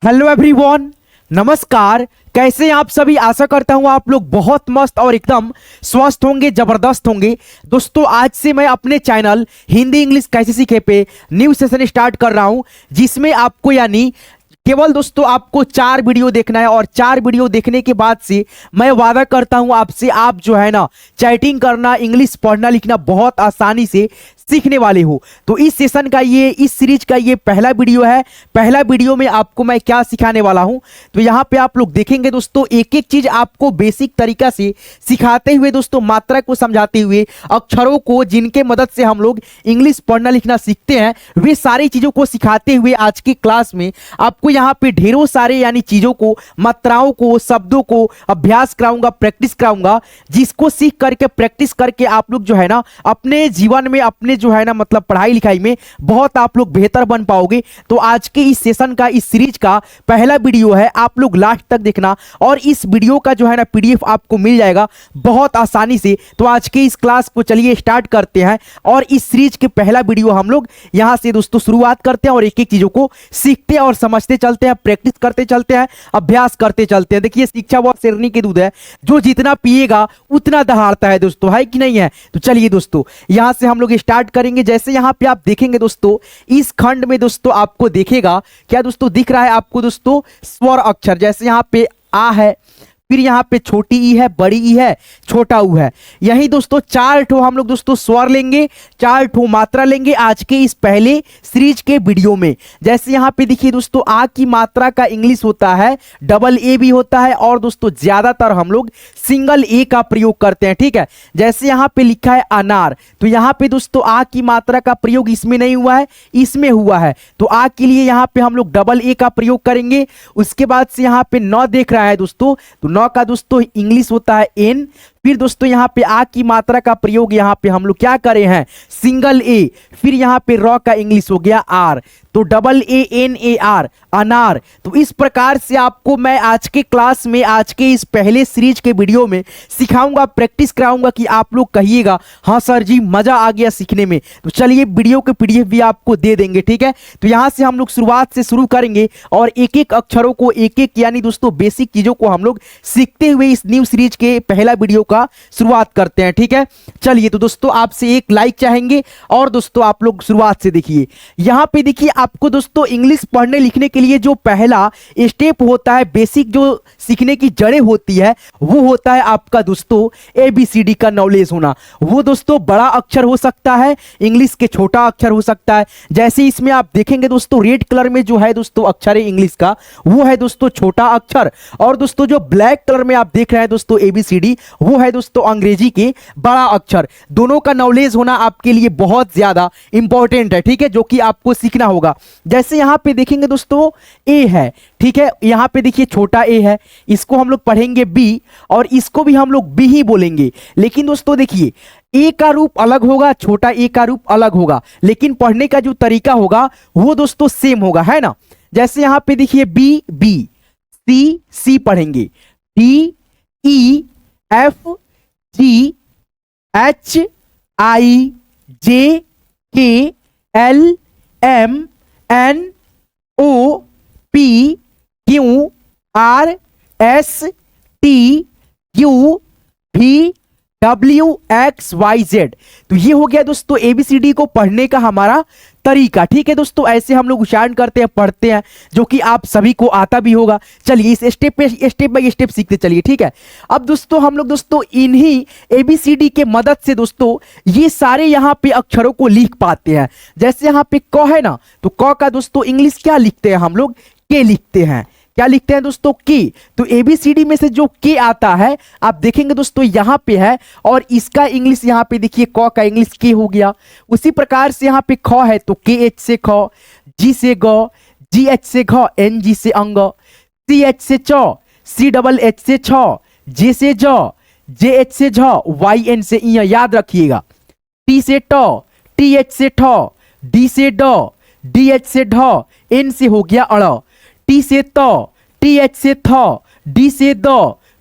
Hello everyone. नमस्कार। कैसे हैं आप सभी। आशा करता हूं आप लोग बहुत मस्त और एकदम स्वस्थ होंगे, जबरदस्त होंगे। दोस्तों आज से मैं अपने चैनल हिंदी इंग्लिश कैसे सीखे पे न्यू सेशन स्टार्ट कर रहा हूं, जिसमें आपको यानी केवल दोस्तों आपको 4 वीडियो देखना है और 4 वीडियो देखने के बाद से मैं वादा करता हूं आपसे, आप जो है ना चैटिंग करना, इंग्लिश पढ़ना लिखना बहुत आसानी से सीखने वाले हो। तो इस सेशन का इस सीरीज का ये पहला वीडियो है। पहला वीडियो में आपको मैं क्या सिखाने वाला हूं, तो यहाँ पे आप लोग देखेंगे दोस्तों, एक एक चीज आपको बेसिक तरीका से सिखाते हुए दोस्तों, मात्रा को समझाते हुए, अक्षरों को जिनके मदद से हम लोग इंग्लिश पढ़ना लिखना सीखते हैं, वे सारी चीजों को सिखाते हुए आज की क्लास में आपको यहाँ पे ढेरों सारे यानी चीजों को, मात्राओं को, शब्दों को अभ्यास कराऊंगा, प्रैक्टिस कराऊंगा, जिसको सीख करके प्रैक्टिस करके आप लोग जो है ना अपने जीवन में, अपने जो है ना मतलब पढ़ाई लिखाई में बहुत आप लोग बेहतर बन पाओगे। तो आज के इस सेशन का, इस सीरीज का पहला वीडियो है, आप लोग लास्ट तक देखना और इस वीडियो का जो है ना पीडीएफ आपको मिल जाएगा बहुत आसानी से। तो आज के इस क्लास को चलिए स्टार्ट करते हैं और इस सीरीज के पहला वीडियो हम लोग यहां से दोस्तों शुरुआत करते हैं और एक एक चीजों को सीखते और समझते चलते हैं, प्रैक्टिस करते चलते हैं, अभ्यास करते चलते हैं। देखिए शिक्षा वो शेरनी के दूध है, जो जितना पिएगा उतना दहाड़ता है दोस्तों, है कि नहीं है। तो चलिए दोस्तों यहां से हम लोग स्टार्ट करेंगे। जैसे यहां पे आप देखेंगे दोस्तों, इस खंड में दोस्तों आपको दिखेगा क्या दोस्तों, दिख रहा है आपको दोस्तों स्वर अक्षर। जैसे यहां पे आ है, फिर यहाँ पे छोटी ई है, बड़ी ई है, छोटा ऊ है। यही दोस्तों 4 ठो हम लोग दोस्तों स्वर लेंगे, 4 ठो मात्रा लेंगे आज के इस पहले सीरीज के वीडियो में। जैसे यहाँ पे देखिए दोस्तों, आ की मात्रा का इंग्लिश होता है डबल ए भी होता है और दोस्तों ज्यादातर हम लोग सिंगल ए का प्रयोग करते हैं, ठीक है। जैसे यहाँ पे लिखा है अनार, तो यहाँ पे दोस्तों आ की मात्रा का प्रयोग इसमें नहीं हुआ है, इसमें हुआ है। तो आ के लिए यहाँ पे हम लोग डबल ए का प्रयोग करेंगे। उसके बाद से यहाँ पे न देख रहा है दोस्तों, तो नौ का दोस्तों इंग्लिश होता है एन। फिर दोस्तों यहाँ पे आ की मात्रा का प्रयोग यहाँ पे हम लोग क्या करे हैं, सिंगल ए। फिर यहाँ पे रॉ का इंग्लिश हो गया आर, तो double A N A R, अनार। तो इस प्रकार से आपको मैं आज के क्लास में, आज के इस पहले सीरीज के वीडियो में सिखाऊंगा, प्रैक्टिस कराऊंगा कि आप लोग कहिएगा हाँ सर जी मजा आ गया सीखने में। तो चलिए वीडियो के पीडीएफ भी आपको दे देंगे, ठीक है। तो यहां से हम लोग शुरुआत से शुरू करेंगे और एक एक अक्षरों को, एक एक यानी दोस्तों बेसिक चीजों को हम लोग सीखते हुए इस न्यू सीरीज के पहला वीडियो का शुरुआत करते हैं, ठीक है। चलिए तो दोस्तों आपसे एक लाइक चाहेंगे और दोस्तों आप लोग शुरुआत से देखिए। यहां पे देखिए आपको दोस्तों इंग्लिश पढ़ने लिखने के लिए जो पहला स्टेप होता है, बेसिक जो सीखने की जड़ें होती है, वो होता है आपका दोस्तों एबीसीडी का नॉलेज होना। वो दोस्तों बड़ा अक्षर हो सकता है, इंग्लिश के छोटा अक्षर हो सकता है। जैसे इसमें आप देखेंगे दोस्तों रेड कलर में जो है दोस्तों अक्षर है इंग्लिश का, वो है दोस्तों छोटा अक्षर। और दोस्तों जो ब्लैक कलर में आप देख रहे हैं दोस्तों एबीसीडी, वो है दोस्तों अंग्रेजी के बड़ा अक्षर। दोनों का नॉलेज होना आपके लिए बहुत ज्यादा इंपॉर्टेंट है, ठीक है, जो कि आपको सीखना होगा। जैसे यहां पे देखेंगे दोस्तों ए है, ठीक है, यहां पे देखिए छोटा ए है, इसको हम लोग पढ़ेंगे बी और इसको भी हम लोग बी ही बोलेंगे। लेकिन दोस्तों देखिए ए का रूप अलग होगा, छोटा ए का रूप अलग होगा, लेकिन पढ़ने का जो तरीका होगा वो दोस्तों सेम होगा, है ना। जैसे यहां पे देखिए बी बी, सी सी पढ़ेंगे, D E F G H I J K L M N O P Q R S T U V W X Y Z. तो ये हो गया दोस्तों एबीसीडी को पढ़ने का हमारा तरीका, ठीक है दोस्तों। ऐसे हम लोग उच्चारण करते हैं, पढ़ते हैं, जो कि आप सभी को आता भी होगा। चलिए इस स्टेप बाय स्टेप सीखते चलिए, ठीक है। अब दोस्तों हम लोग दोस्तों इन्हीं एबीसीडी के मदद से दोस्तों ये सारे यहाँ पे अक्षरों को लिख पाते हैं। जैसे यहाँ पे क है ना, तो क का दोस्तों इंग्लिश क्या लिखते हैं हम लोग, के लिखते हैं। क्या लिखते हैं दोस्तों, के। तो एबीसीडी में से जो के आता है आप देखेंगे दोस्तों यहां पे है, और इसका इंग्लिश यहां पे देखिए क का इंग्लिश के हो गया। उसी प्रकार से यहां पे ख है तो के एच से ख, जी से ग, जी एच से घ, एन जी से अंग, सी एच से च, सी डबल एच से छ, जे से ज, जे एच से झ, वाई एन से इ। याद रखिएगा। टी से ट, टी एच से ठ, डी से ड, डी एच से ढ, एन से हो गया अड़, टी से त, टी एच से थ, डी से द,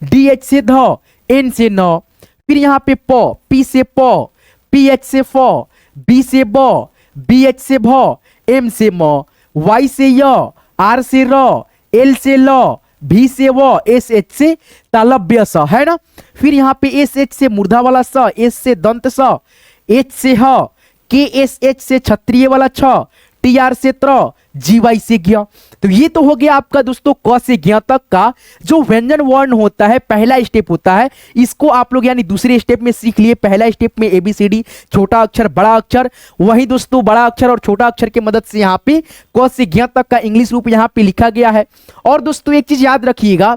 डी एच से ध, एन से न। फिर यहाँ पे प, पी से प, पी एच से फ, बी से ब, बी एच से भ, एम से म, वाई से य, आर से र, एल से ल, भी से व, एस एच से तालव्य स, है ना। फिर यहाँ पे एस एच से मूर्धा वाला स, एस से दंत स, एच से ह, के एस एच से क्षत्रिय वाला छ, टी आर से त्र, जी वाई से ज्ञ। तो ये तो हो गया आपका दोस्तों क से ज्ञ तक का जो व्यंजन वर्ण होता है, पहला स्टेप होता है। इसको आप लोग यानी दूसरे स्टेप में सीख लिए। पहला स्टेप में एबीसीडी, छोटा अक्षर बड़ा अक्षर, वही दोस्तों बड़ा अक्षर और छोटा अक्षर की मदद से यहाँ पे क से ज्ञ तक का इंग्लिश रूप यहाँ पे लिखा गया है। और दोस्तों एक चीज याद रखिएगा,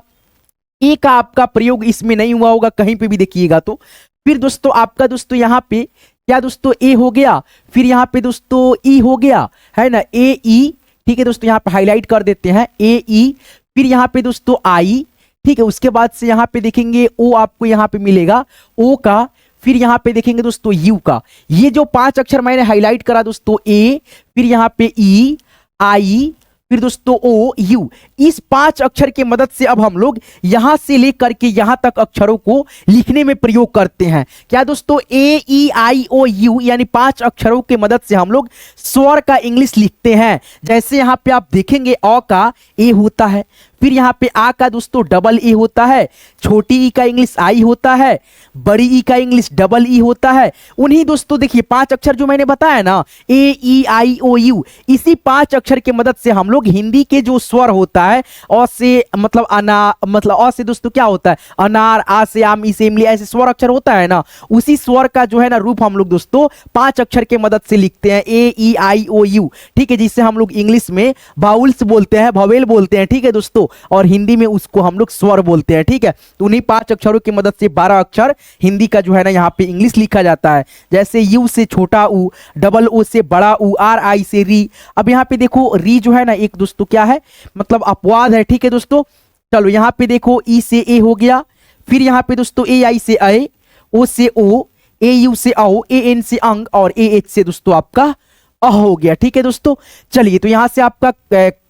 ए का आपका प्रयोग इसमें नहीं हुआ होगा कहीं पे भी देखिएगा तो। फिर दोस्तों आपका दोस्तों यहाँ पे क्या दोस्तों ए हो गया, फिर यहाँ पे दोस्तों ई हो गया, है ना, ए ई, ठीक है दोस्तों, यहाँ पे हाईलाइट कर देते हैं ए ई। फिर यहाँ पे दोस्तों आई, ठीक है, उसके बाद से यहाँ पे देखेंगे ओ आपको यहाँ पे मिलेगा ओ का। फिर यहाँ पे देखेंगे दोस्तों यू का। ये जो 5 अक्षर मैंने हाईलाइट करा दोस्तों, ए, फिर यहाँ पे ई, आई, फिर दोस्तों ओ, यू, इस 5 अक्षर की मदद से अब हम लोग यहां से लेकर के यहां तक अक्षरों को लिखने में प्रयोग करते हैं। क्या दोस्तों, ए ई आई ओ यू यानी 5 अक्षरों की मदद से हम लोग स्वर का इंग्लिश लिखते हैं। जैसे यहां पे आप देखेंगे अ का ए होता है, फिर यहाँ पे आ का दोस्तों डबल ई होता है, छोटी ई का इंग्लिश आई होता है, बड़ी ई का इंग्लिश डबल ई होता है। उन्हीं दोस्तों देखिए 5 अक्षर जो मैंने बताया ना, ए ई आई ओ यू, इसी 5 अक्षर की मदद से हम लोग हिंदी के जो स्वर होता है, अ से मतलब अना, मतलब अ से दोस्तों क्या होता है अनार, आ से आम, ई से इमली, ऐसे स्वर अक्षर होता है ना, उसी स्वर का जो है ना रूप हम लोग दोस्तों 5 अक्षर के मदद से लिखते हैं, ए ई आई ओ यू, ठीक है, जिससे हम लोग इंग्लिश में बाउल्स बोलते हैं, भवेल बोलते हैं, ठीक है दोस्तों, और हिंदी में उसको हम लोग स्वर बोलते हैं, ठीक है। तो उन्हीं 5 अक्षरों की मदद से 12 अक्षर हिंदी का जो है ना यहाँ पे इंग्लिश लिखा जाता है। जैसे यू से छोटा ऊ, डबल ओ से बड़ा ऊ, आर आई से री। अब यहाँ पे देखो री जो है ना एक दोस्तों क्या है, मतलब अपवाद है, ठीक है दोस्तों। चलो यहाँ पे देखो ई से ए हो गया, फिर यहाँ पे दोस्तों ए आई से ए, ओ से ओ, ए यू से आओ, ए एन से अंग, और ए एच से दोस्तों आपका अ हो गया, ठीक है दोस्तों। चलिए तो यहां से आपका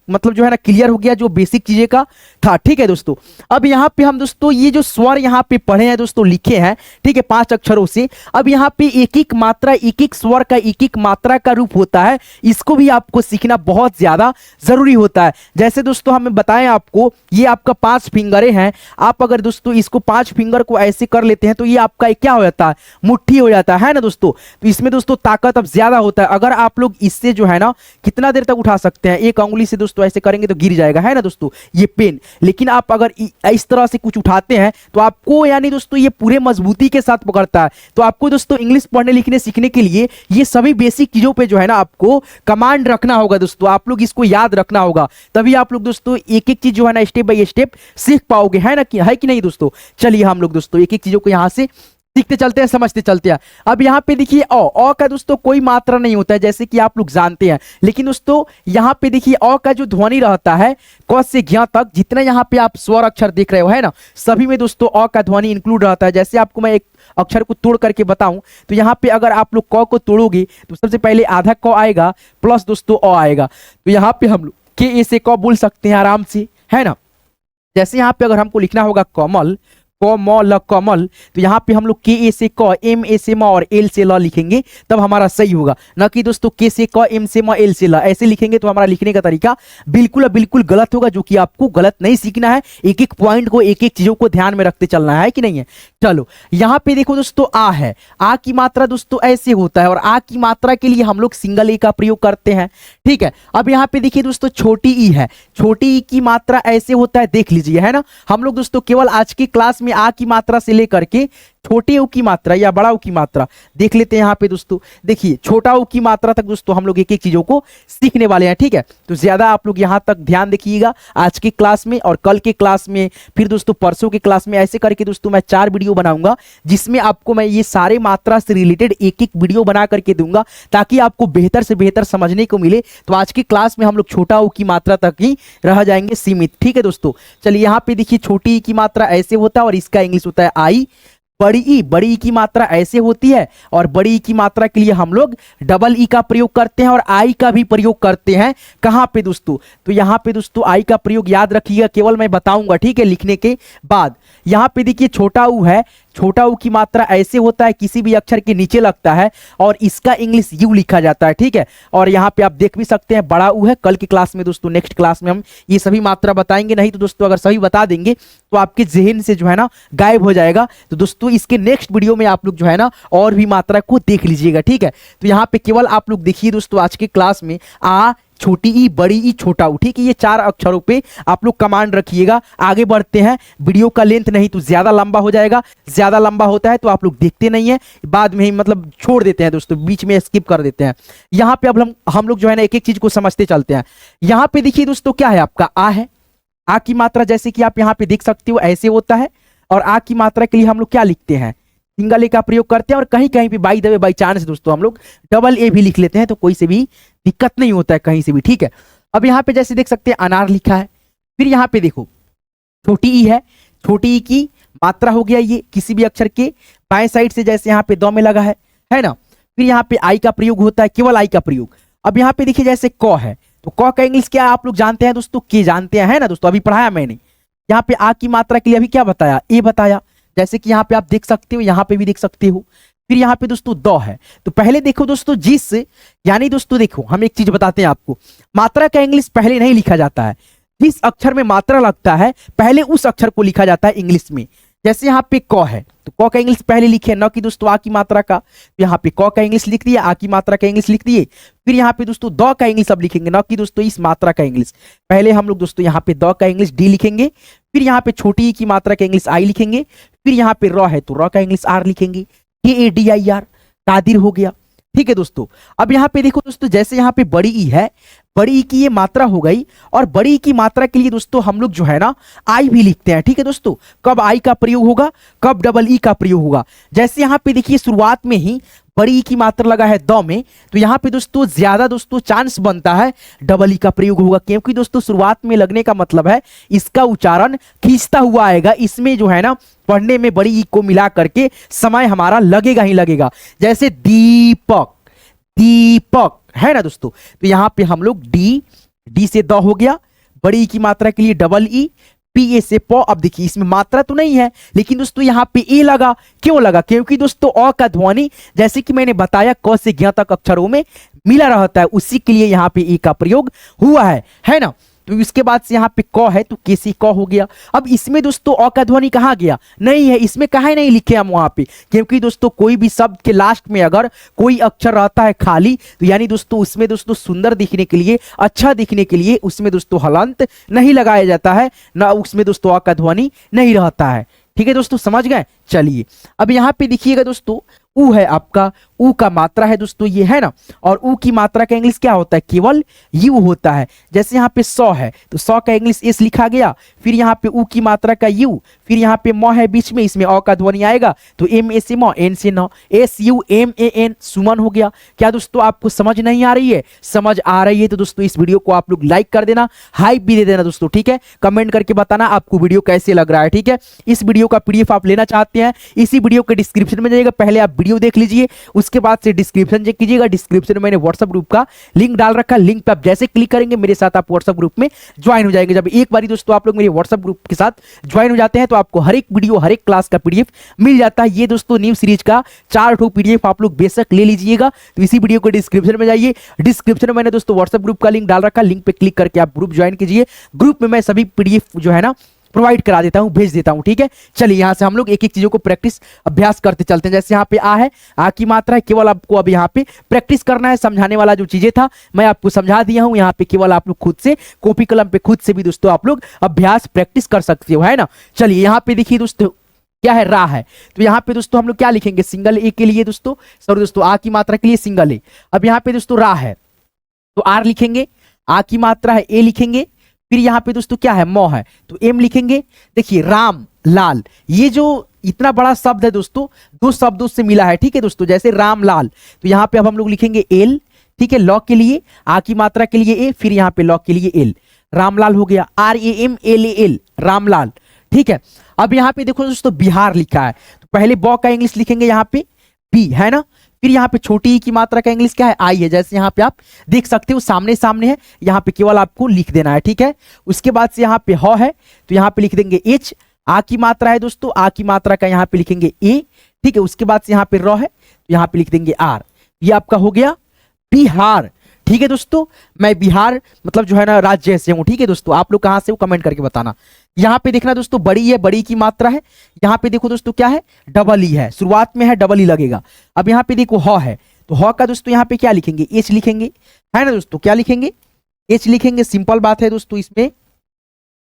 मतलब जो है ना क्लियर हो गया जो बेसिक चीजें का था, ठीक है दोस्तों। अब यहाँ पे हम दोस्तों ये जो स्वर यहाँ पे पढ़े हैं दोस्तों, लिखे हैं, ठीक है, 5 अक्षरों से। अब यहाँ पे एक एक मात्रा, एक एक स्वर का एक एक मात्रा का रूप होता है, इसको भी आपको सीखना बहुत ज्यादा जरूरी होता है। जैसे दोस्तों हमें बताएं आपको, ये आपका 5 फिंगरें हैं, आप अगर दोस्तों इसको 5 फिंगर को ऐसे कर लेते हैं तो ये आपका क्या हो जाता है, मुट्ठी हो जाता है ना दोस्तों। तो इसमें दोस्तों ताकत अब ज्यादा होता है। अगर आप लोग इससे जो है ना कितना देर तक उठा सकते हैं, एक अंगुली से दोस्तों ऐसे करेंगे तो गिर जाएगा, है ना दोस्तों, ये पेन। लेकिन आप अगर इस तरह से कुछ उठाते हैं तो आपको यानी दोस्तों ये पूरे मजबूती के साथ पकड़ता है। तो आपको दोस्तों इंग्लिश पढ़ने लिखने सीखने के लिए ये सभी बेसिक चीजों पे जो है ना आपको कमांड रखना होगा दोस्तों, आप लोग इसको याद रखना होगा, तभी आप लोग दोस्तों एक एक चीज जो है ना स्टेप बाय स्टेप सीख पाओगे, है ना, है कि नहीं दोस्तों। चलिए हम लोग दोस्तों एक एक चीजों को यहां से सीखते चलते हैं, समझते चलते हैं। अब यहाँ पे देखिए अ का दोस्तों कोई मात्रा नहीं होता है, जैसे कि आप लोग जानते हैं। लेकिन दोस्तों यहाँ पे देखिए अ का जो ध्वनि रहता है क से ज्ञ तक, जितना यहाँ पे आप स्वर अक्षर देख रहे हो, है ना, सभी में दोस्तों अ का ध्वनि इंक्लूड रहता है। जैसे आपको मैं एक अक्षर को तोड़ करके बताऊं तो यहाँ पे अगर आप लोग क को तोड़ोगे तो सबसे पहले आधा क आएगा प्लस दोस्तों अ आएगा। तो यहाँ पे हम लोग के ए से क बोल सकते हैं आराम से, है ना। जैसे यहाँ पे अगर हमको लिखना होगा कमल, कमल कमल, तो यहाँ पे हम लोग के ए से क, एम ए से म और एल से ल लिखेंगे, तब हमारा सही होगा। ना कि दोस्तों के से क, एम से म, एल से ल ऐसे लिखेंगे तो हमारा लिखने का तरीका बिल्कुल बिल्कुल गलत होगा, जो कि आपको गलत नहीं सीखना है। एक एक पॉइंट को, एक एक चीजों को ध्यान में रखते चलना है कि नहीं है। चलो यहाँ पे देखो दोस्तों आ है, आ की मात्रा दोस्तों ऐसे होता है, और आ की मात्रा के लिए हम लोग सिंगल ए का प्रयोग करते हैं, ठीक है। अब यहाँ पे देखिए दोस्तों छोटी ई है, छोटी ई की मात्रा ऐसे होता है, देख लीजिए, है ना। हम लोग दोस्तों केवल आज की क्लास में आ की मात्रा से लेकर के छोटे ऊ की मात्रा या बड़ा ऊ की मात्रा देख लेते हैं। यहाँ पे दोस्तों देखिए छोटा ऊ की मात्रा तक दोस्तों हम लोग एक एक चीजों को सीखने वाले हैं, ठीक है। तो ज्यादा आप लोग यहाँ तक ध्यान देखिएगा आज की क्लास में, और कल के क्लास में, फिर दोस्तों परसों की क्लास में, ऐसे करके दोस्तों मैं 4 वीडियो बनाऊंगा, जिसमें आपको मैं ये सारे मात्रा से रिलेटेड एक एक वीडियो बना करके दूंगा, ताकि आपको बेहतर से बेहतर समझने को मिले। तो आज की क्लास में हम लोग छोटा ऊ की मात्रा तक ही रह जाएंगे सीमित, ठीक है दोस्तों। चलिए यहाँ पे देखिए छोटी ई की मात्रा ऐसे होता है, और इसका इंग्लिश होता है आई। बड़ी ई की मात्रा ऐसे होती है, और बड़ी ई की मात्रा के लिए हम लोग डबल ई का प्रयोग करते हैं, और आई का भी प्रयोग करते हैं। कहां पे दोस्तों, तो यहां पे दोस्तों आई का प्रयोग याद रखिएगा, केवल मैं बताऊंगा, ठीक है, लिखने के बाद। यहां पे देखिए छोटा ऊ है, छोटा ऊ की मात्रा ऐसे होता है, किसी भी अक्षर के नीचे लगता है और इसका इंग्लिश यू लिखा जाता है, ठीक है। और यहाँ पे आप देख भी सकते हैं बड़ा ऊ है। कल की क्लास में दोस्तों, नेक्स्ट क्लास में हम ये सभी मात्रा बताएंगे, नहीं तो दोस्तों अगर सभी बता देंगे तो आपके जहन से जो है ना गायब हो जाएगा। तो दोस्तों इसके नेक्स्ट वीडियो में आप लोग जो है ना और भी मात्रा को देख लीजिएगा, ठीक है। तो यहाँ पे केवल आप लोग देखिए दोस्तों आज के क्लास में आ, छोटी ई, बड़ी ई, छोटा ऊ, ठीक है। ये 4 अक्षरों पे आप लोग कमांड रखिएगा। आगे बढ़ते हैं, वीडियो का लेंथ नहीं तो ज्यादा लंबा हो जाएगा, ज्यादा लंबा होता है तो आप लोग देखते नहीं है, बाद में ही मतलब छोड़ देते हैं दोस्तों, बीच में स्किप कर देते हैं। यहाँ पे अब हम लोग जो है ना एक एक चीज को समझते चलते हैं। यहाँ पे देखिए दोस्तों क्या है, आपका आ है। आ की मात्रा जैसे कि आप यहाँ पे देख सकते हो ऐसे होता है, और आ की मात्रा के लिए हम लोग क्या लिखते हैं, सिंगल ए का प्रयोग करते हैं। और कहीं कहीं पे by the way, by chance दोस्तों हम लोग डबल ए भी लिख लेते हैं, तो कोई से भी दिक्कत नहीं होता है कहीं से भी, ठीक है। अब यहाँ पे जैसे देख सकते हैं अनार लिखा है। फिर यहाँ पे देखो छोटी ई है, छोटी ई की मात्रा हो गया ये किसी भी अक्षर के बाएं साइड से, जैसे यहाँ पे दो में लगा है ना। फिर यहाँ पे आई का प्रयोग होता है, केवल आई का प्रयोग। अब यहाँ पे देखिए जैसे क है, तो क का इंग्लिश क्या आप लोग जानते हैं दोस्तों, के जानते हैं, है ना दोस्तों, अभी पढ़ाया मैंने। यहाँ पे आ की मात्रा के लिए अभी क्या बताया, ए बताया, जैसे कि यहाँ पे आप देख सकते हो, यहाँ पे भी देख सकते हो। फिर यहाँ पे दोस्तों दो है, तो पहले देखो दोस्तों जिस, यानी दोस्तों देखो हम एक चीज बताते हैं आपको, मात्रा का इंग्लिश पहले नहीं लिखा जाता है। जिस अक्षर में मात्रा लगता है पहले उस अक्षर को लिखा जाता है इंग्लिश में। जैसे यहाँ पे क है, तो क का इंग्लिश पहले लिखे, न कि दोस्तों आ की मात्रा का। तो यहाँ पे क का इंग्लिश लिख दिए, आ की मात्रा का इंग्लिश लिख दिए। फिर यहाँ पे दोस्तों द का इंग्लिश अब लिखेंगे, न कि दोस्तों इस मात्रा का इंग्लिश। पहले हम लोग दोस्तों यहाँ पे द का इंग्लिश डी लिखेंगे, फिर यहाँ पे छोटी ई की मात्रा का इंग्लिश आई लिखेंगे, फिर यहाँ पे र है तो र का इंग्लिश आर लिखेंगे, KADIR, कादिर हो गया, ठीक है दोस्तों। अब यहाँ पे देखो दोस्तों, जैसे यहाँ पे बड़ी ई है, बड़ी ई की ये मात्रा हो गई, और बड़ी ई की मात्रा के लिए दोस्तों हम लोग जो है ना आई भी लिखते हैं, ठीक है दोस्तों। कब आई का प्रयोग होगा, कब डबल ई का प्रयोग होगा। जैसे यहाँ पे देखिए शुरुआत में ही बड़ी ई की मात्रा लगा है द में, तो यहाँ पे दोस्तों ज्यादा दोस्तों चांस बनता है डबल ई का प्रयोग होगा, क्योंकि दोस्तों शुरुआत में लगने का मतलब है इसका उच्चारण खींचता हुआ आएगा। इसमें जो है ना पढ़ने में बड़ी ई को मिला करके समय हमारा लगेगा ही लगेगा। जैसे दीपक, दीपक, है ना दोस्तों। तो यहाँ पे हम लोग डी से द हो गया, बड़ी ई की मात्रा के लिए डबल ई, पी ए से प। अब देखिए इसमें मात्रा तो नहीं है, लेकिन दोस्तों यहाँ पे ए लगा, क्यों लगा, क्योंकि दोस्तों अ का ध्वनि जैसे कि मैंने बताया क से ज्ञ तक अक्षरों में मिला रहता है, उसी के लिए यहाँ पे ए का प्रयोग हुआ है ना। तो इसके बाद से यहाँ पे क है तो के सी क हो गया। अब इसमें दोस्तों अ का ध्वनि कहाँ गया, नहीं है, इसमें कहाँ नहीं लिखे हम वहां पे, क्योंकि दोस्तों कोई भी शब्द के लास्ट में अगर कोई अक्षर रहता है खाली, तो यानी दोस्तों उसमें दोस्तों सुंदर दिखने के लिए, अच्छा दिखने के लिए उसमें दोस्तों हलंत नहीं लगाया जाता है, ना उसमें दोस्तों अ का ध्वनि नहीं रहता है, ठीक है दोस्तों, समझ गए। चलिए अब यहाँ पे देखिएगा दोस्तों ऊ है आपका, ऊ का मात्रा है दोस्तों ये, है ना। और ऊ की मात्रा का इंग्लिश क्या होता है, केवल यू होता है। जैसे यहाँ पे सौ है तो सौ का इंग्लिश एस लिखा गया, फिर यहाँ पे ऊ की मात्रा का यू, फिर यहाँ पे म है बीच में, इसमें अ का ध्वनि आएगा तो एम ए से म, एन से न, SUMAN, सुमन हो गया। क्या दोस्तों आपको समझ नहीं आ रही है, समझ आ रही है तो दोस्तों इस वीडियो को आप लोग लाइक कर देना, हाइप भी दे देना दोस्तों, ठीक है। कमेंट करके बताना आपको वीडियो कैसे लग रहा है, ठीक है। इस वीडियो का PDF आप लेना चाहते हैं, इसी वीडियो के डिस्क्रिप्शन में जाइएगा, पहले आप वीडियो देख लीजिए, उसके बाद से डिस्क्रिप्शन चेक कीजिएगा। डिस्क्रिप्शन में मैंने व्हाट्सएप ग्रुप का लिंक डाल रखा, लिंक पे आप जैसे क्लिक करेंगे मेरे साथ आप व्हाट्सएप ग्रुप में ज्वाइन हो जाएंगे। जब एक बार दोस्तों आप लोग मेरे व्हाट्सएप ग्रुप के साथ ज्वाइन हो जाते हैं तो आपको हर एक वीडियो, हर एक क्लास का PDF मिल जाता है। ये दोस्तों न्यू सीरीज का 4 PDF आप लोग बेशक ले लीजिएगा। तो इसी वीडियो को डिस्क्रिप्शन में जाइए, डिस्क्रिप्शन में मैंने दोस्तों व्हाट्सएप ग्रुप का लिंक डाल रखा, लिंक पे क्लिक करके आप ग्रुप ज्वाइन कीजिए। ग्रुप में मैं सभी PDF जो है ना प्रोवाइड करा देता हूं, भेज देता हूं, ठीक है। चलिए यहां से हम लोग एक एक चीजों को प्रैक्टिस अभ्यास करते चलते हैं। जैसे यहाँ पे आ है, आ की मात्रा है, केवल आपको अब यहाँ पे प्रैक्टिस करना है। समझाने वाला जो चीजें था मैं आपको समझा दिया हूं, यहाँ पे केवल आप लोग खुद से कॉपी कलम पे खुद से भी दोस्तों आप लोग अभ्यास प्रैक्टिस कर सकते हो, है ना। चलिए यहाँ पे देखिए दोस्तों क्या है, रा है, तो यहाँ पे दोस्तों हम लोग क्या लिखेंगे, सिंगल ए के लिए दोस्तों, सॉरी दोस्तों आ की मात्रा के लिए सिंगल ए। अब यहाँ पे दोस्तों रा है तो आर लिखेंगे, आ की मात्रा है ए लिखेंगे, फिर यहाँ पे दोस्तों क्या है, मौ है तो एम लिखेंगे। देखिए राम लाल, ये जो इतना बड़ा शब्द है दोस्तों 2 शब्दों से मिला है, ठीक है दोस्तों। जैसे राम लाल, तो यहाँ पे अब हम लोग लिखेंगे एल, ठीक है। लॉ के लिए आ की मात्रा के लिए ए, फिर यहाँ पे लॉ के लिए एल, रामलाल हो गया, RAMLAL, रामलाल, ठीक है। अब यहाँ पे देखो दोस्तों बिहार लिखा है, तो पहले बॉ का इंग्लिश लिखेंगे यहाँ पे बी, है ना। फिर यहाँ पे छोटी ई की मात्रा का इंग्लिश क्या है, आई है, जैसे यहाँ पे आप देख सकते हो सामने सामने है, यहाँ पे केवल आपको लिख देना है, ठीक है। उसके बाद से यहाँ पे ह है तो यहाँ पे लिख देंगे H, आ की मात्रा है दोस्तों, आ की मात्रा का यहाँ पे लिखेंगे ए, ठीक है। उसके बाद से यहाँ पे र है तो यहाँ पे लिख देंगे आर। ये आपका हो गया बिहार, ठीक है दोस्तों। मैं बिहार मतलब जो है ना राज्य से हूं, ठीक है दोस्तों। आप लोग कहां से हो कमेंट करके बताना। यहाँ पे देखना दोस्तों बड़ी है, बड़ी की मात्रा है। यहाँ पे देखो दोस्तों क्या है, डबल ई है, शुरुआत में है डबल ई लगेगा। अब यहाँ पे देखो ह है तो ह का दोस्तों यहाँ पे क्या लिखेंगे, एच लिखेंगे, है ना दोस्तों। क्या लिखेंगे, एच लिखेंगे, सिंपल बात है दोस्तों इसमें।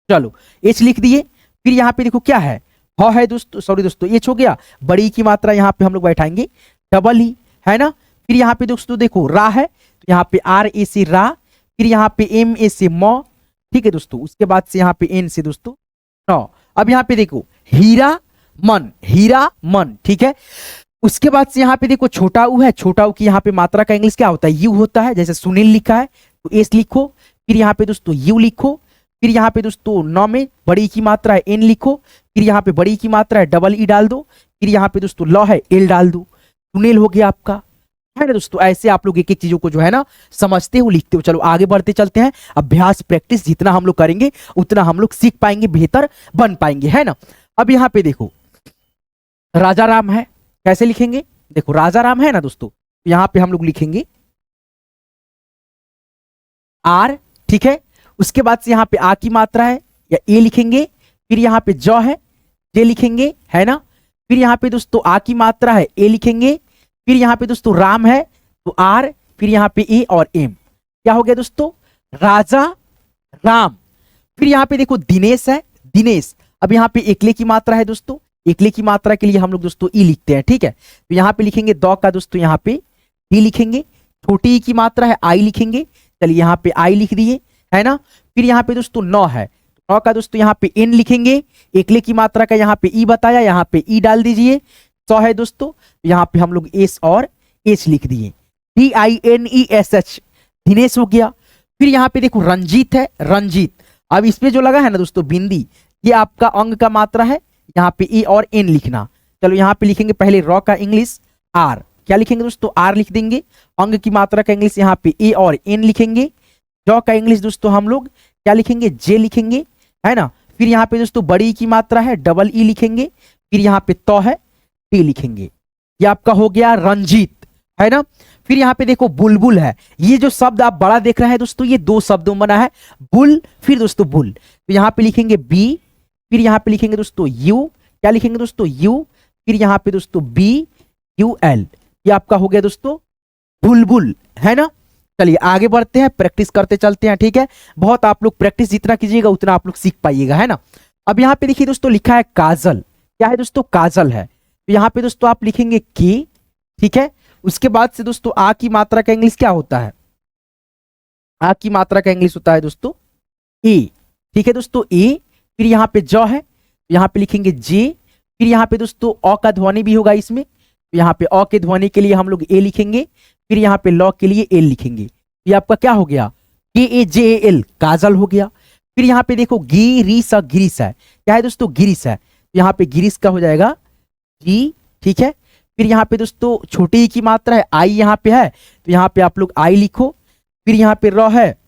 चलो एच लिख दिए। फिर यहाँ पे देखो क्या है, ह है दोस्तों, सॉरी दोस्तों एच हो गया। बड़ी की मात्रा यहाँ पे हम लोग बैठाएंगे डबल ई, है ना। फिर यहाँ पे दोस्तों देखो रा है तो यहाँ पे आर ए से रा, फिर यहाँ पे एम ए से म, ठीक है दोस्तों। उसके बाद से यहाँ पे एन से दोस्तों नौ। अब यहाँ पे देखो हीरा मन, हीरा मन, ठीक है। उसके बाद से यहाँ पे देखो छोटा ऊ है, छोटा ऊ की यहाँ पे मात्रा का इंग्लिश क्या होता है, यू होता है। जैसे सुनील लिखा है तो एस लिखो, फिर यहाँ पे दोस्तों यू लिखो, फिर यहाँ पे दोस्तों नौ में बड़ी की मात्रा है एन लिखो, फिर यहाँ पे बड़ी की मात्रा है डबल ई डाल दो, फिर यहाँ पे दोस्तों लॉ है एल डाल दो, सुनील हो गया आपका, है ना दोस्तों। ऐसे आप लोग एक एक चीजों को जो है ना समझते हो, लिखते हो। चलो आगे बढ़ते चलते हैं। अभ्यास प्रैक्टिस जितना हम लोग करेंगे उतना हम लोग सीख पाएंगे, बेहतर बन पाएंगे, है ना। अब यहाँ पे देखो राजा राम है, कैसे लिखेंगे, देखो राजा राम है ना दोस्तों, यहाँ पे हम लोग लिखेंगे आर, ठीक है। उसके बाद से यहाँ पे आ की मात्रा है या ए लिखेंगे, फिर यहाँ पे ज है जे लिखेंगे, है ना। फिर यहाँ पे दोस्तों आ की मात्रा है ए लिखेंगे, फिर यहाँ पे दोस्तों राम है तो आर, फिर यहाँ पे ए और एम, क्या हो गया दोस्तों, राजा राम। फिर यहाँ पे देखो दिनेश है, दिनेश। अब यहाँ पे एकले की मात्रा है दोस्तों, एकले की मात्रा के लिए हम लोग दोस्तों ई लिखते हैं, ठीक है। तो यहाँ पे लिखेंगे दो का दोस्तों यहाँ पे डी लिखेंगे, छोटी ई की मात्रा है आई लिखेंगे, चलिए यहाँ पे आई लिख दिए, है ना। फिर यहाँ पे दोस्तों नौ है, नौ का दोस्तों यहाँ पे एन लिखेंगे, एकले की मात्रा का यहाँ पे ई बताया, यहाँ पे ई डाल दीजिए। 100 है दोस्तों, यहाँ पे हम लोग एस और एच लिख दिए, DINESH, दिनेश हो गया। फिर यहाँ पे देखो रंजीत है, रंजीत। अब इसमें जो लगा है ना दोस्तों बिंदी, ये आपका अंग का मात्रा है, यहाँ पे ए और एन लिखना। चलो यहाँ पे लिखेंगे पहले रॉ का इंग्लिश आर, क्या लिखेंगे दोस्तों, आर लिख देंगे। अंग की मात्रा का इंग्लिश यहाँ पे ए और एन लिखेंगे। जॉ का इंग्लिश दोस्तों हम लोग क्या लिखेंगे, जे लिखेंगे, है ना। फिर यहाँ पे दोस्तों बड़ी की मात्रा है डबल ई लिखेंगे, फिर यहाँ पे तो है टी लिखेंगे। ये आपका हो गया रंजीत, है ना। फिर यहाँ पे देखो बुलबुल है, ये जो शब्द आप बड़ा देख रहे हैं दोस्तों ये दो शब्दों में बना है, बुल फिर दोस्तों बुल। तो यहाँ पे लिखेंगे बी, फिर यहाँ पे लिखेंगे दोस्तों यू, क्या लिखेंगे दोस्तों यू, फिर यहाँ पे दोस्तों BUL। ये आपका हो गया दोस्तों बुलबुल, है ना। चलिए आगे बढ़ते हैं, प्रैक्टिस करते चलते हैं, ठीक है। बहुत आप लोग प्रैक्टिस जितना कीजिएगा उतना आप लोग सीख पाइएगा, है ना। अब यहाँ पे देखिए दोस्तों लिखा है काजल, क्या है दोस्तों, काजल है। तो यहाँ पे दोस्तों आप लिखेंगे की, ठीक है। उसके बाद से दोस्तों आ की मात्रा का इंग्लिश क्या होता है, आ की मात्रा का इंग्लिश होता है दोस्तों ए, ठीक है दोस्तों ए। फिर यहाँ पे ज है, यहाँ पे लिखेंगे जे, फिर यहाँ पे दोस्तों अ का ध्वनि भी होगा इसमें, तो यहाँ पे अ के ध्वनि के लिए हम लोग ए लिखेंगे, फिर यहाँ पे लॉ के लिए एल लिखेंगे। ये आपका क्या हो गया, KAJAL, काजल हो गया। फिर यहाँ पे देखो गिरीश है, क्या है दोस्तों, गिरीश है। यहाँ पे गिरीश का हो जाएगा जी, ठीक है। फिर यहाँ पे दोस्तों छोटी की मात्रा है आई, यहाँ पे है तो यहाँ पे आप लोग आई लिखो। फिर यहाँ पे र है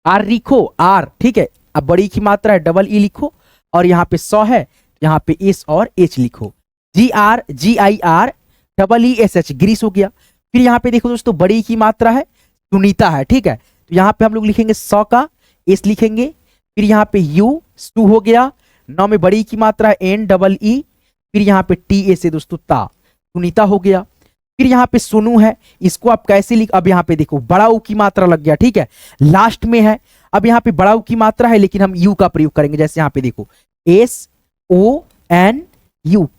आर लिखो, आर, ठीक है। अब बड़ी की मात्रा है डबल ई लिखो, और यहाँ पे 100 है यहाँ पे एस और एच लिखो, GRGIR गिरीश हो गया। फिर यहाँ पे देखो दोस्तों बड़ी की मात्रा है सुनीता है, ठीक है। तो यहाँ पे हम लोग लिखेंगे 100 का एस लिखेंगे, फिर यहाँ पे यू टू हो गया, 9 में बड़ी की मात्रा है NEE, फिर यहाँ पे TA से दोस्तों ता, सुनीता हो गया। फिर यहाँ पे सोनू है, इसको आप कैसे लिख, अब यहाँ पे देखो बड़ा ऊ की मात्रा लग गया, ठीक है, लास्ट में है। अब यहाँ पे बड़ा ऊ की मात्रा है लेकिन हम यू का प्रयोग करेंगे, जैसे यहाँ पे देखो SONU,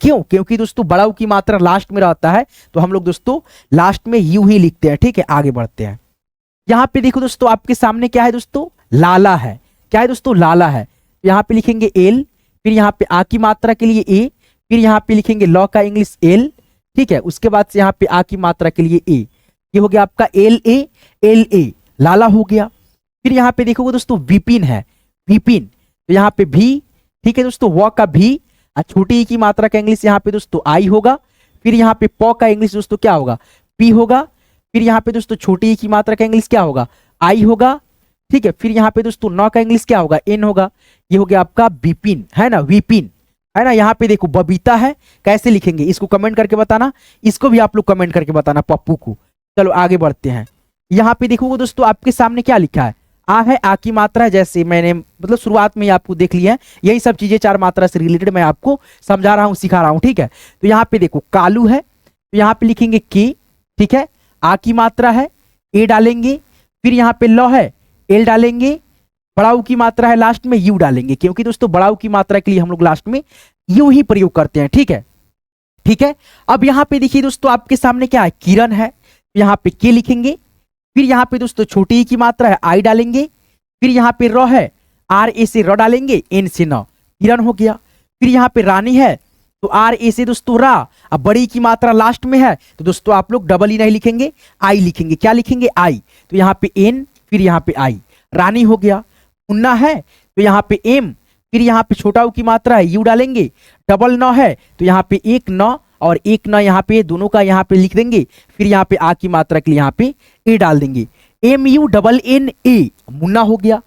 क्यों, क्योंकि दोस्तों बड़ा ऊ की मात्रा लास्ट में रहता है तो हम लोग दोस्तों लास्ट में यू ही लिखते हैं, ठीक है। आगे बढ़ते हैं। यहाँ पे देखो दोस्तों आपके सामने क्या है दोस्तों, लाला है, क्या है दोस्तों, लाला है। यहाँ पे लिखेंगे एल, फिर यहाँ पे आ की मात्रा के लिए ए, फिर यहाँ पे लिखेंगे लॉ का इंग्लिश एल, ठीक है। उसके बाद से यहाँ पे आ की मात्रा के लिए ए, ये हो गया आपका LA, लाला हो गया। फिर यहाँ पे देखोगे दोस्तों विपिन है, विपिन, तो यहाँ पे भी, ठीक है दोस्तों, व का भी, छोटी की मात्रा का इंग्लिश यहाँ पे दोस्तों आई होगा। फिर यहाँ पे प का इंग्लिश दोस्तों क्या होगा, पी होगा। फिर यहाँ पे दोस्तों छोटी की मात्रा का इंग्लिश क्या होगा, आई होगा, ठीक है। फिर यहाँ पे दोस्तों नौ का इंग्लिश क्या होगा, एन होगा। ये हो गया आपका विपिन, है ना, विपिन, है ना। यहाँ पे देखो बबीता है, कैसे लिखेंगे इसको कमेंट करके बताना, इसको भी आप लोग कमेंट करके बताना, पप्पू को। चलो आगे बढ़ते हैं। यहाँ पे देखोगे दोस्तों आपके सामने क्या लिखा है, आ है, आ की मात्रा है, जैसे मैंने मतलब शुरुआत में ही आपको देख लिया है। यही सब चीजें चार मात्रा से रिलेटेड मैं आपको समझा रहा हूँ, सिखा रहा हूँ, ठीक है। तो यहाँ पे देखो कालू है, तो यहाँ पे लिखेंगे के, ठीक है। आ की मात्रा है, ए डालेंगे। फिर यहाँ पे ल है, एल डालेंगे। बड़ाऊ की मात्रा है, लास्ट में यू डालेंगे, क्योंकि दोस्तों बड़ाऊ की मात्रा के लिए हम लोग लास्ट में यू ही प्रयोग करते हैं, ठीक है, ठीक है। अब यहाँ पे देखिए दोस्तों आपके सामने क्या है, किरण है, यहाँ पे के लिखेंगे। फिर यहाँ पे दोस्तों छोटी ई की मात्रा है, आई डालेंगे। फिर यहाँ पे र है, आर ए से र डालेंगे, एन से न, किरण हो गया। फिर यहाँ पे रानी है, तो आर ए से दोस्तों रा। अब बड़ी की मात्रा लास्ट में है, तो दोस्तों आप लोग डबल ई नहीं लिखेंगे, आई लिखेंगे। क्या लिखेंगे, आई, तो यहाँ पे एन, फिर यहाँ पे आई, रानी हो गया। मुन्ना है, तो यहाँ पे एम, फिर यहाँ पे छोटा ऊ की मात्रा है, यू डालेंगे। डबल न है, तो यहाँ पे एक न और एक न, यहाँ पे दोनों का यहाँ पे लिख देंगे। फिर यहाँ पे आ की मात्रा के लिए यहाँ पे ए डाल देंगे, M U double N A, मुन्ना हो गया।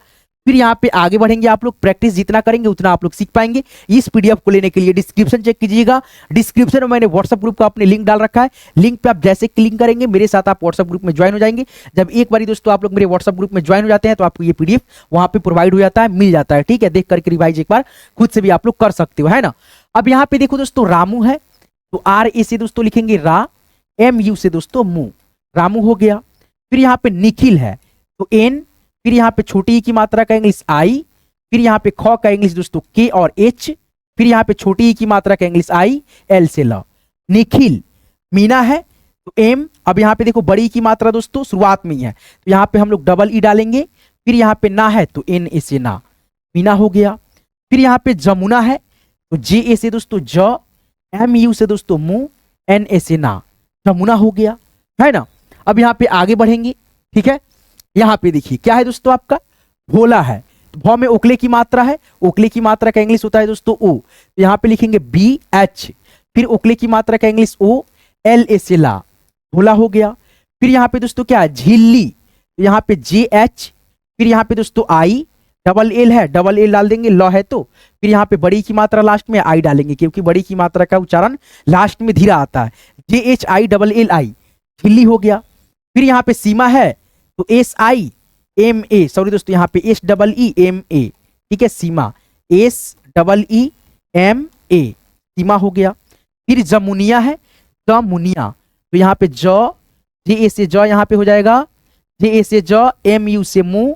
फिर यहाँ पे आगे बढ़ेंगे आप लोग, प्रैक्टिस जितना करेंगे उतना आप लोग सीख पाएंगे। इस पीडीएफ को लेने के लिए डिस्क्रिप्शन चेक कीजिएगा, डिस्क्रिप्शन में मैंने व्हाट्सएप ग्रुप का अपने लिंक डाल रखा है। लिंक पे आप जैसे क्लिक करेंगे मेरे साथ आप व्हाट्सएप ग्रुप में ज्वाइन हो जाएंगे। जब एक बार दोस्तों आप लोग मेरे व्हाट्सएप ग्रुप में ज्वाइन हो जाते हैं तो आपको ये पीडीएफ वहां पे प्रोवाइड हो जाता है, मिल जाता है, ठीक है। देख करके रिवाइज एक बार खुद से भी आप लोग कर सकते हो, है ना। अब यहाँ पे देखो दोस्तों रामू है, तो आर ए से दोस्तों लिखेंगे रा, एम यू से दोस्तों मु, रामू हो गया। फिर यहाँ पे निखिल है, तो एन, फिर यहाँ पे छोटी ई की मात्रा का इंग्लिश आई। फिर यहाँ पे ख का इंग्लिश दोस्तों के और एच। फिर यहाँ पे छोटी ई की मात्रा का इंग्लिश आई, एल से ल, निखिल। मीना है, तो एम। अब यहाँ पे देखो बड़ी की मात्रा दोस्तों शुरुआत में ही है, तो यहाँ पे हम लोग डबल ई डालेंगे। फिर यहाँ पे ना है, तो एन ए से ना, मीना हो गया। फिर यहाँ पे जमुना है, तो जे ए से दोस्तों ज, एम यू से दोस्तों मु, एन ए से ना, जमुना हो गया, है ना। अब यहाँ पे आगे बढ़ेंगे, ठीक है। यहाँ पे देखिए क्या है दोस्तों आपका, भोला है, तो भ में ओकले की मात्रा है, ओकले की मात्रा का इंग्लिश होता है दोस्तों ओ, तो यहाँ पे लिखेंगे बी एच। फिर ओकले की मात्रा का इंग्लिश ओ, एल ए से ला, भोला हो गया। फिर यहाँ पे दोस्तों क्या है, झिल्ली, तो यहाँ पे जे एच। फिर यहाँ पे दोस्तों आई, डबल एल है, डबल एल डाल देंगे, ल है तो। फिर यहाँ पे बड़ी की मात्रा लास्ट में आई डालेंगे, क्योंकि बड़ी की मात्रा का उच्चारण लास्ट में धीरा आता है, J H I double L I, झिल्ली हो गया। फिर यहाँ पे सीमा है, तो S I M A, sorry दोस्तों यहाँ पे S double E M A, ठीक है, सीमा, S double E M A, सीमा हो गया। फिर जमुनिया है, जमुनिया, तो यहाँ पे ज, जे ए से ज यहाँ पे हो जाएगा, जे ए से ज, एम यू से मु,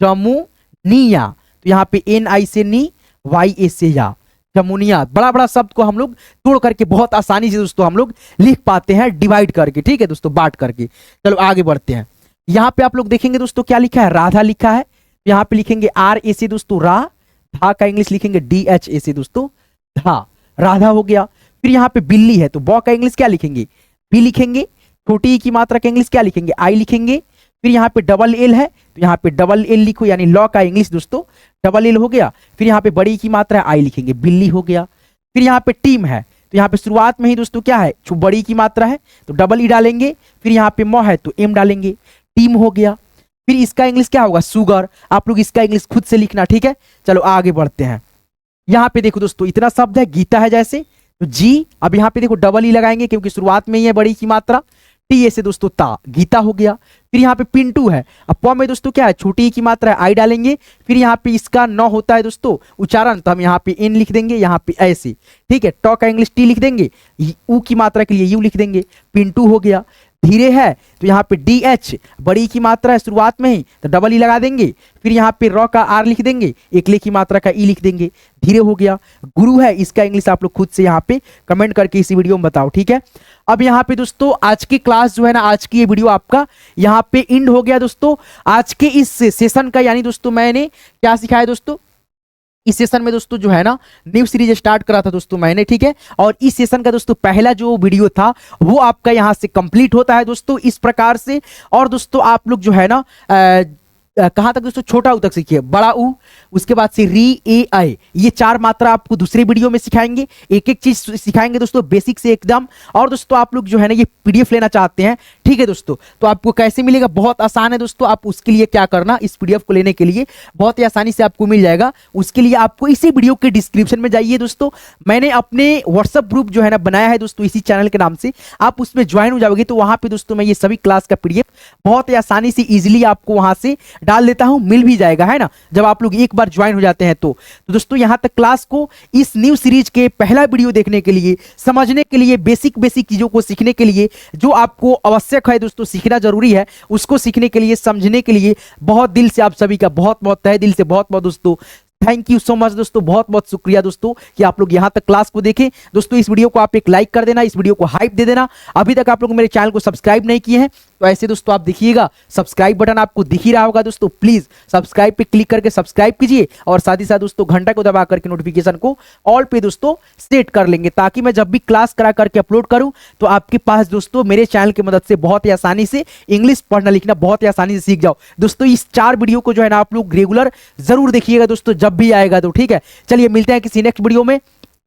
जमू निया, तो यहाँ पे एन आई से नी, वाई ए से या, जमुनिया। बड़ा बड़ा शब्द को हम लोग तोड़ करके बहुत आसानी से दोस्तों हम लोग लिख पाते हैं, डिवाइड करके, ठीक है दोस्तों, बांट करके। चलो आगे बढ़ते हैं। यहाँ पे आप लोग देखेंगे दोस्तों क्या लिखा है, राधा लिखा है, यहाँ पे लिखेंगे आर ए से दोस्तों रा, धा का इंग्लिश लिखेंगे डी एच ए से दोस्तों धा, राधा हो गया। फिर यहाँ पे बिल्ली है, तो बॉ का इंग्लिश क्या लिखेंगे, बी लिखेंगे। छोटी ई की मात्रा का इंग्लिश क्या लिखेंगे, आई लिखेंगे। फिर यहाँ पे डबल एल है, तो यहाँ पे डबल एल लिखो, यानी लॉ का इंग्लिश दोस्तों डबल एल हो गया। फिर यहाँ पे बड़ी की मात्रा है, आई लिखेंगे, बिल्ली हो गया। फिर यहाँ पे टीम है, तो यहाँ पे शुरुआत में ही दोस्तों क्या है, बड़ी की मात्रा है, तो डबल ई डालेंगे। फिर यहाँ पे मो है, तो एम डालेंगे, टीम हो गया। फिर इसका इंग्लिश क्या होगा, सुगर, आप लोग इसका इंग्लिश खुद से लिखना, ठीक है। चलो आगे बढ़ते हैं। यहाँ पे देखो दोस्तों इतना शब्द है, गीता है जैसे, तो जी। अब यहाँ पे देखो डबल ई लगाएंगे, क्योंकि शुरुआत में ही है बड़ी की मात्रा, टी ए से दोस्तों ता, गीता हो गया। फिर यहाँ पे पिंटू है, अब प में दोस्तों क्या है, छोटी ई की मात्रा है, आई डालेंगे। फिर यहाँ पे इसका न होता है दोस्तों उच्चारण, तो हम यहाँ पे एन लिख देंगे, यहाँ पे ऐसे, ठीक है। ट का इंग्लिश टी लिख देंगे, ऊ की मात्रा के लिए यू लिख देंगे, पिंटू हो गया। धीरे है, तो यहाँ पे डी एच, बड़ी की मात्रा है शुरुआत में ही, तो डबल ई लगा देंगे। फिर यहाँ पे र का आर लिख देंगे, एकले की मात्रा का ई लिख देंगे, धीरे हो गया। गुरु है, इसका इंग्लिश आप लोग खुद से यहाँ पे कमेंट करके इसी वीडियो में बताओ, ठीक है। अब यहाँ पे दोस्तों आज की क्लास जो है ना, आज की ये वीडियो आपका यहाँ पे एंड हो गया दोस्तों। आज के इस सेशन का, यानी दोस्तों मैंने क्या सिखाया दोस्तों, इस सेशन में दोस्तों जो है ना न्यू सीरीज स्टार्ट करा था दोस्तों मैंने, ठीक है। और इस सेशन का दोस्तों पहला जो वीडियो था वो आपका यहाँ से कंप्लीट होता है दोस्तों इस प्रकार से। और दोस्तों आप लोग जो है ना कहाँ तक दोस्तों, छोटा ऊ तक सीखिए, बड़ा ऊ, उसके बाद से री ए आई, ये 4 मात्रा आपको दूसरे वीडियो में सिखाएंगे, एक एक चीज सिखाएंगे दोस्तों बेसिक से एकदम। और दोस्तों आप लोग जो है ना ये पीडीएफ लेना चाहते हैं, ठीक है दोस्तों, तो आपको कैसे मिलेगा, बहुत आसान है दोस्तों। आप उसके लिए क्या करना, इस पीडीएफ को लेने के लिए बहुत ही आसानी से आपको मिल जाएगा। उसके लिए आपको इसी वीडियो के डिस्क्रिप्शन में जाइए दोस्तों, मैंने अपने व्हाट्सएप ग्रुप जो है ना बनाया है दोस्तों इसी चैनल के नाम से, आप उसमें ज्वाइन हो जाओगे तो वहां पे दोस्तों मैं ये सभी क्लास का पीडीएफ बहुत ही आसानी से इजीली आपको वहां से डाल देता हूं, मिल भी जाएगा, है ना, जब आप लोग एक बार ज्वाइन हो जाते हैं तो दोस्तों यहां तक क्लास को, इस न्यू सीरीज के पहला वीडियो देखने के लिए, समझने के लिए, बेसिक बेसिक चीजों को सीखने के लिए, जो आपको आवश्यक है दोस्तों, सीखना जरूरी है, उसको सीखने के लिए, समझने के लिए बहुत दिल से आप सभी का बहुत बहुत तहे दिल से बहुत बहुत दोस्तों थैंक यू सो मच दोस्तों, बहुत बहुत शुक्रिया दोस्तों कि आप लोग यहां तक क्लास को देखें। दोस्तों इस वीडियो को आप एक लाइक कर देना, इस वीडियो को हाइप दे देना। अभी तक आप लोग मेरे चैनल को सब्सक्राइब नहीं किए हैं तो ऐसे दोस्तों आप देखिएगा, सब्सक्राइब बटन आपको दिख ही रहा होगा दोस्तों, प्लीज सब्सक्राइब पे क्लिक करके सब्सक्राइब कीजिए और साथ ही साथ दोस्तों घंटा को दबा करके नोटिफिकेशन को ऑल पे दोस्तों सेट कर लेंगे, ताकि मैं जब भी क्लास करा करके अपलोड करूं तो आपके पास दोस्तों मेरे चैनल की मदद से बहुत ही आसानी से इंग्लिश पढ़ना लिखना बहुत ही आसानी से सीख जाओ। दोस्तों इस 4 वीडियो को जो है ना आप लोग रेगुलर जरूर देखिएगा दोस्तों, जब भी आएगा तो, ठीक है। चलिए मिलते हैं किसी नेक्स्ट वीडियो में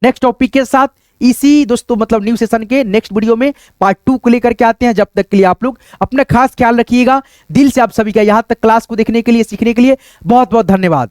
नेक्स्ट टॉपिक के साथ, इसी दोस्तों मतलब न्यू सेशन के नेक्स्ट वीडियो में पार्ट 2 को लेकर के आते हैं। जब तक के लिए आप लोग अपना खास ख्याल रखिएगा। दिल से आप सभी का यहां तक क्लास को देखने के लिए, सीखने के लिए बहुत बहुत धन्यवाद।